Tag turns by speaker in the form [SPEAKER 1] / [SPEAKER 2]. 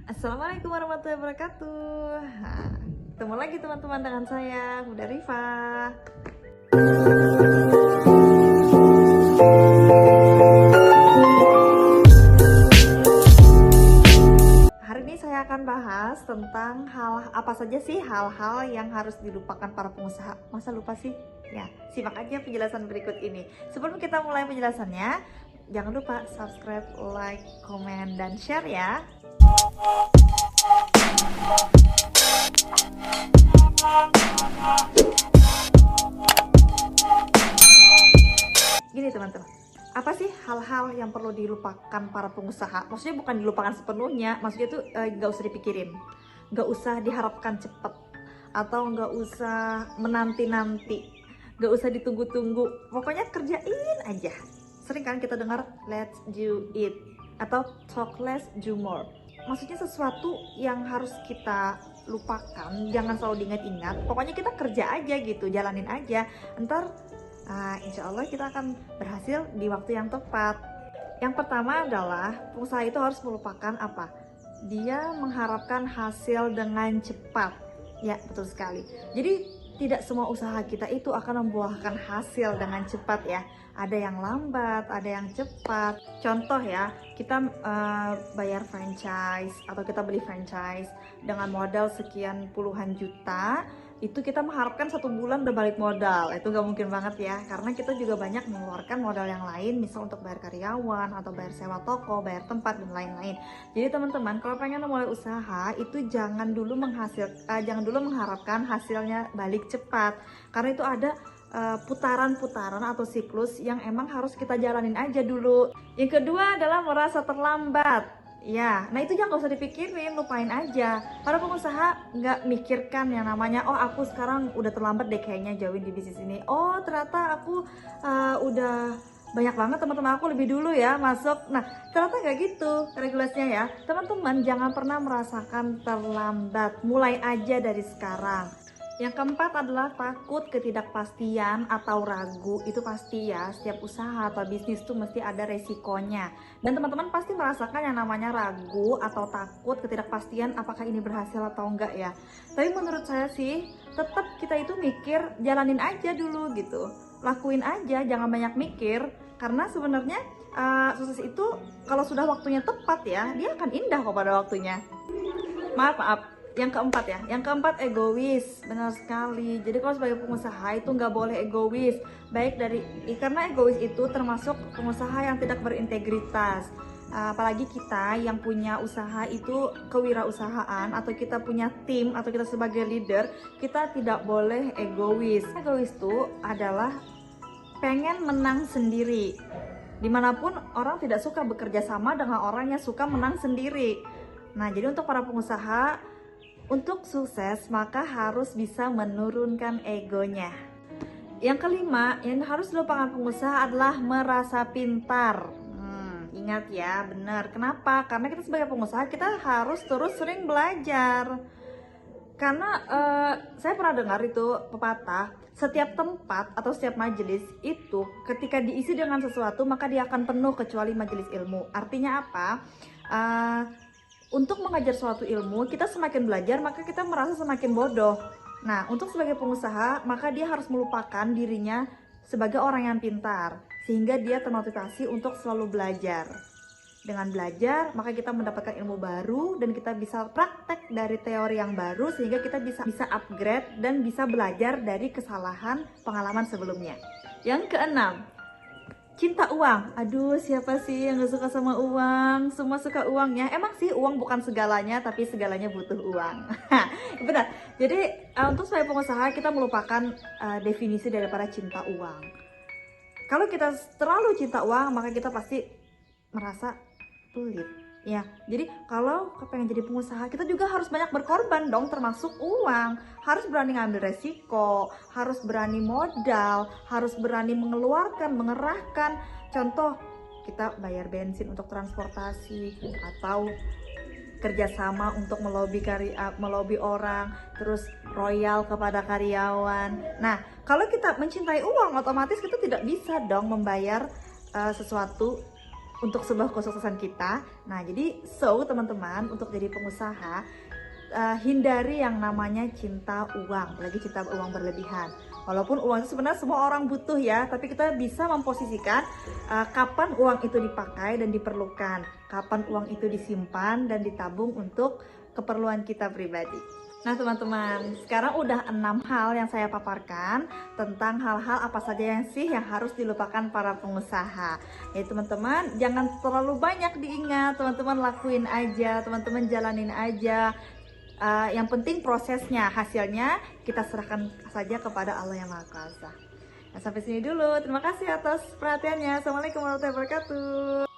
[SPEAKER 1] Assalamualaikum warahmatullahi wabarakatuh. Ketemu lagi teman-teman dengan saya, Bunda Rifa. Hari ini saya akan bahas tentang apa saja sih hal-hal yang harus dilupakan para pengusaha. Masa lupa sih? Ya, simak aja penjelasan berikut ini. Sebelum kita mulai penjelasannya, jangan lupa subscribe, like, komen, dan share ya. Gini teman-teman, apa sih hal-hal yang perlu dilupakan para pengusaha? Maksudnya bukan dilupakan sepenuhnya, maksudnya tuh gak usah dipikirin, gak usah diharapkan cepet, atau gak usah menanti-nanti, gak usah ditunggu-tunggu, pokoknya kerjain aja. Sering kan kita dengar let's do it atau talk less do more. Maksudnya sesuatu yang harus kita lupakan, jangan selalu diingat-ingat, pokoknya kita kerja aja gitu, jalanin aja, ntar insya Allah kita akan berhasil di waktu yang tepat. Yang pertama adalah pengusaha itu harus melupakan apa? Dia mengharapkan hasil dengan cepat. Ya, betul sekali. Jadi tidak semua usaha kita itu akan membuahkan hasil dengan cepat ya. Ada yang lambat, ada yang cepat. Contoh ya, kita bayar franchise atau kita beli franchise dengan modal sekian puluhan juta, itu kita mengharapkan 1 bulan udah balik modal. Itu gak mungkin banget ya, karena kita juga banyak mengeluarkan modal yang lain, misal untuk bayar karyawan atau bayar sewa toko, bayar tempat dan lain-lain. Jadi teman-teman, kalau pengen mulai usaha itu jangan dulu mengharapkan hasilnya balik cepat, karena itu ada putaran-putaran atau siklus yang emang harus kita jalanin aja dulu. Yang kedua adalah merasa terlambat. Ya, nah itu jangan usah dipikirin, lupain aja. Para pengusaha nggak mikirkan yang namanya, oh aku sekarang udah terlambat deh kayaknya jauhin di bisnis ini. Oh ternyata aku udah banyak banget teman-teman aku lebih dulu ya masuk. Nah ternyata nggak gitu regulasinya ya. Teman-teman jangan pernah merasakan terlambat, mulai aja dari sekarang. Yang keempat adalah takut ketidakpastian atau ragu. Itu pasti ya, setiap usaha atau bisnis tuh mesti ada resikonya. Dan teman-teman pasti merasakan yang namanya ragu atau takut ketidakpastian apakah ini berhasil atau enggak ya. Tapi menurut saya sih, tetap kita itu mikir, jalanin aja dulu gitu. Lakuin aja, jangan banyak mikir. Karena sebenarnya sukses itu kalau sudah waktunya tepat ya, dia akan indah kok pada waktunya. Maaf. Yang keempat ya, yang keempat egois, benar sekali. Jadi kalau sebagai pengusaha itu nggak boleh egois, karena egois itu termasuk pengusaha yang tidak berintegritas. Apalagi kita yang punya usaha itu kewirausahaan, atau kita punya tim, atau kita sebagai leader, kita tidak boleh egois. Egois itu adalah pengen menang sendiri. Dimanapun orang tidak suka bekerja sama dengan orang yang suka menang sendiri. Nah jadi untuk para pengusaha, untuk sukses maka harus bisa menurunkan egonya. Yang kelima yang harus dilupakan pengusaha adalah merasa pintar. Ingat ya, benar. Kenapa? Karena kita sebagai pengusaha kita harus terus sering belajar. Karena saya pernah dengar itu pepatah, setiap tempat atau setiap majelis itu ketika diisi dengan sesuatu maka dia akan penuh kecuali majelis ilmu. Artinya apa? Untuk mengajar suatu ilmu, kita semakin belajar, maka kita merasa semakin bodoh. Nah, untuk sebagai pengusaha, maka dia harus melupakan dirinya sebagai orang yang pintar, sehingga dia termotivasi untuk selalu belajar. Dengan belajar, maka kita mendapatkan ilmu baru, dan kita bisa praktek dari teori yang baru, sehingga kita bisa upgrade dan bisa belajar dari kesalahan pengalaman sebelumnya. Yang keenam, cinta uang. Aduh, siapa sih yang gak suka sama uang? Semua suka uang ya. Emang sih uang bukan segalanya, tapi segalanya butuh uang. Benar. Jadi untuk sebagai pengusaha kita melupakan definisi daripada cinta uang. Kalau kita terlalu cinta uang, maka kita pasti merasa pelit. Ya, jadi kalau pengen jadi pengusaha, kita juga harus banyak berkorban dong, termasuk uang. Harus berani ngambil resiko, harus berani modal, harus berani mengeluarkan, mengerahkan. Contoh, kita bayar bensin untuk transportasi, atau kerjasama untuk melobi orang, terus royal kepada karyawan. Nah, kalau kita mencintai uang, otomatis kita tidak bisa dong membayar sesuatu untuk sebuah kesuksesan kita. Nah, jadi teman-teman, untuk jadi pengusaha, hindari yang namanya cinta uang, apalagi cinta uang berlebihan. Walaupun uang itu sebenarnya semua orang butuh ya, tapi kita bisa memposisikan kapan uang itu dipakai dan diperlukan, kapan uang itu disimpan dan ditabung untuk keperluan kita pribadi. Nah teman-teman, sekarang udah 6 hal yang saya paparkan tentang hal-hal apa saja yang harus dilupakan para pengusaha. Ya teman-teman, jangan terlalu banyak diingat, teman-teman lakuin aja, teman-teman jalanin aja. Yang penting prosesnya, hasilnya kita serahkan saja kepada Allah yang Maha Kuasa. Nah, sampai sini dulu. Terima kasih atas perhatiannya. Assalamualaikum warahmatullahi wabarakatuh.